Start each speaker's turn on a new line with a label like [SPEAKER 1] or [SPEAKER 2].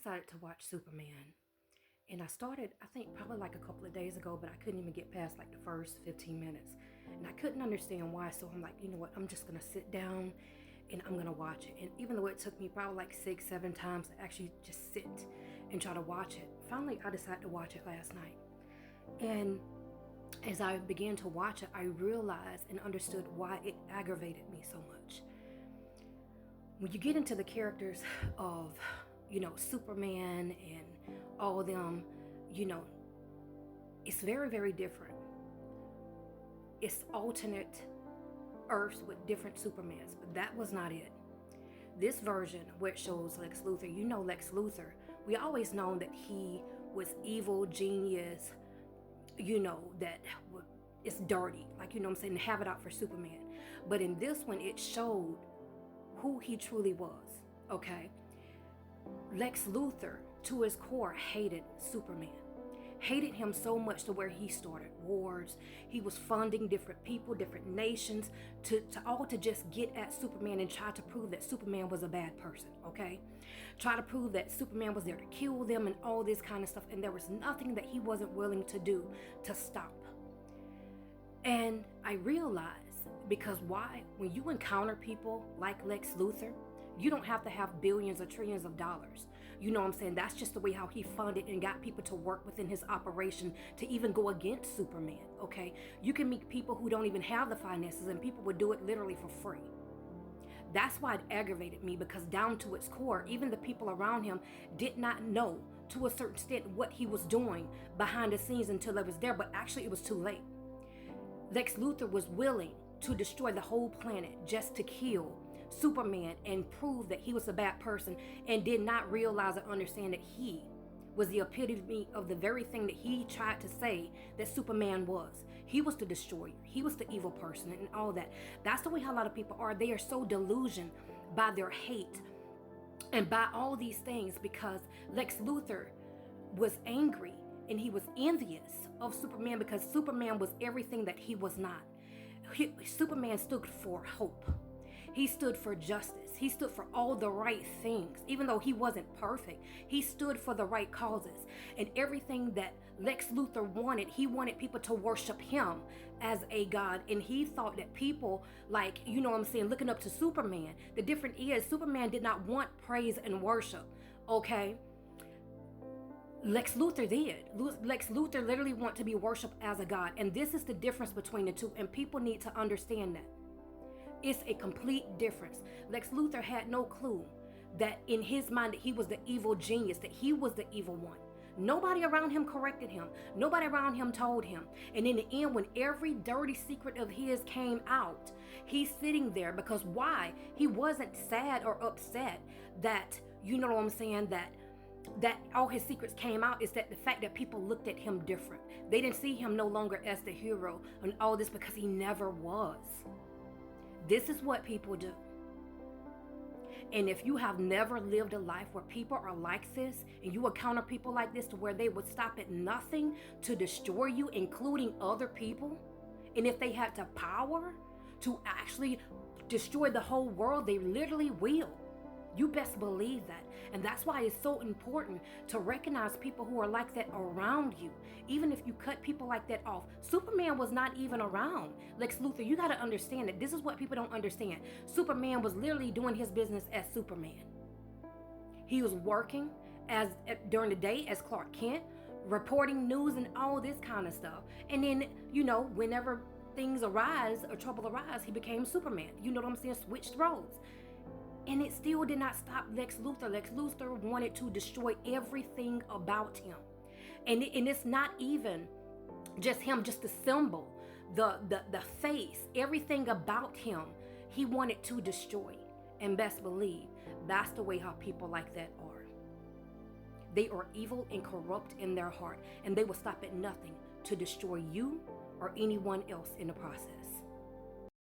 [SPEAKER 1] decided to watch Superman. And I started, I think, probably like a couple of days ago, but I couldn't even get past like the first 15 minutes. And I couldn't understand why. So I'm like, you know what? I'm just going to sit down and I'm going to watch it. And even though it took me probably like 6, 7 times to actually just sit and try to watch it, finally I decided to watch it last night. And as I began to watch it, I realized and understood why it aggravated me so much. When you get into the characters of, Superman and all of them, it's very, very different. It's alternate Earths with different Supermans, but that was not it. This version, where it shows Lex Luthor, Lex Luthor, we always known that he was evil, genius, that it's dirty, like, what I'm saying, have it out for Superman. But in this one, it showed who he truly was, okay? Lex Luthor, to his core, hated Superman. Hated him so much to where he started wars. He was funding different people, different nations to just get at Superman and try to prove that Superman was a bad person, okay? Try to prove that Superman was there to kill them and all this kind of stuff. And there was nothing that he wasn't willing to do to stop. And I realized, because why? When you encounter people like Lex Luthor, you don't have to have billions or trillions of dollars. You know what I'm saying? That's just the way how he funded and got people to work within his operation to even go against Superman, okay? You can meet people who don't even have the finances, and people would do it literally for free. That's why it aggravated me, because down to its core, even the people around him did not know to a certain extent what he was doing behind the scenes until they was there, but actually it was too late. Lex Luthor was willing to destroy the whole planet just to kill Superman and prove that he was a bad person, and did not realize or understand that he was the epitome of the very thing that he tried to say that Superman was. He was the destroyer. He was the evil person and all that. That's the way how a lot of people are. They are so delusioned by their hate and by all these things, because Lex Luthor was angry and he was envious of Superman because Superman was everything that he was not. Superman stood for hope. He stood for justice. He stood for all the right things. Even though he wasn't perfect, he stood for the right causes. And everything that Lex Luthor wanted, he wanted people to worship him as a god. And he thought that people, like, looking up to Superman. The difference is Superman did not want praise and worship, okay? Lex Luthor did. Lex Luthor literally wanted to be worshipped as a god. And this is the difference between the two. And people need to understand that. It's a complete difference. Lex Luthor had no clue that in his mind that he was the evil genius, that he was the evil one. Nobody around him corrected him. Nobody around him told him. And in the end, when every dirty secret of his came out, he's sitting there because why? He wasn't sad or upset that, that all his secrets came out. Is that the fact that people looked at him different. They didn't see him no longer as the hero and all this, because he never was. This is what people do. And if you have never lived a life where people are like this, and you encounter people like this to where they would stop at nothing to destroy you, including other people, and if they had the power to actually destroy the whole world, they literally will. You best believe that. And that's why it's so important to recognize people who are like that around you. Even if you cut people like that off. Superman was not even around Lex Luthor. You got to understand that this is what people don't understand. Superman was literally doing his business as Superman. He was working during the day as Clark Kent, reporting news and all this kind of stuff. And then, whenever things arise or trouble arise, he became Superman. You know what I'm saying? Switched roles. And it still did not stop Lex Luthor. Lex Luthor wanted to destroy everything about him. And it's not even just him, just the symbol, the face, everything about him, he wanted to destroy. And best believe, that's the way how people like that are. They are evil and corrupt in their heart, and they will stop at nothing to destroy you or anyone else in the process.